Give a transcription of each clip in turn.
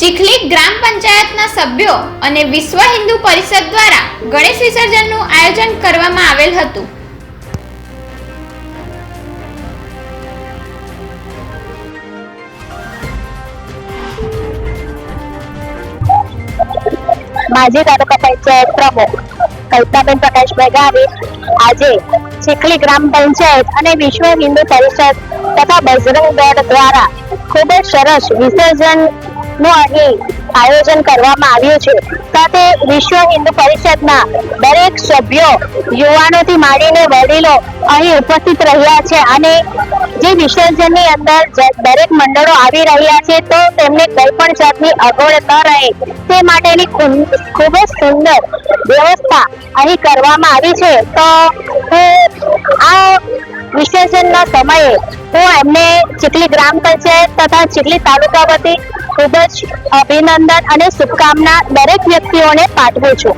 ચીખલી ગ્રામ પંચાયતના સભ્યો અને વિશ્વ હિન્દુ પરિષદ દ્વારા ગણેશ વિસર્જનનું આયોજન કરવામાં આવેલ હતું। माजी तालुका पंचायत प्रमुख कल्पनाबेन प्रकाशभाई गावित આજે ચીખલી ગ્રામ પંચાયત અને વિશ્વ હિન્દુ પરિષદ તથા બજરંગ દળ દ્વારા ખૂબ જ સરસ વિસર્જનનું અહીં આયોજન કરવામાં આવ્યું છે। સાથે વિશ્વ હિન્દુ પરિષદના દરેક સભ્યો યુવાનોથી માંડીને વડીલો અહીં ઉપસ્થિત રહ્યા છે અને જે વિસર્જનની અંદર દરેક મંડળો આવી રહ્યા છે તો તેમને કોઈ પણ જાતની અગવડ ન રહે તે માટેની ખૂબ જ સુંદર વ્યવસ્થા અહીં કરવામાં આવી છે। તો આ વિસર્જનના સમયે હું એમને ચીખલી ગ્રામ પંચાયત તથા ચીખલી તાલુકા વતી ખૂબ જ અભિનંદન અને શુભકામના દરેક વ્યક્તિઓને પાઠવું છું।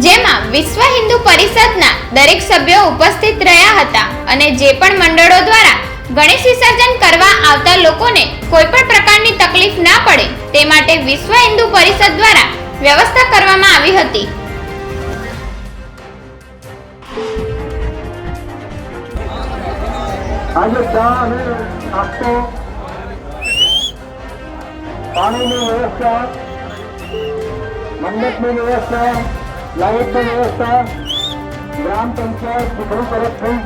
જેમાં વિશ્વ હિન્દુ પરિષદના દરેક સભ્યો ઉપસ્થિત રહ્યા હતા અને જે પણ મંડળો દ્વારા ગણેશ વિસર્જન કરવા આવતા લોકોને કોઈ પણ પ્રકારની તકલીફ ના પડે તે માટે વિશ્વ હિન્દુ પરિષદ દ્વારા વ્યવસ્થા કરવામાં આવી હતી। આજે ચા અને નાસ્તો, પાણીની વ્યવસ્થા, મંડપની વ્યવસ્થા, લાઇટની વ્યવસ્થા ગ્રામ પંચાયત તરફથી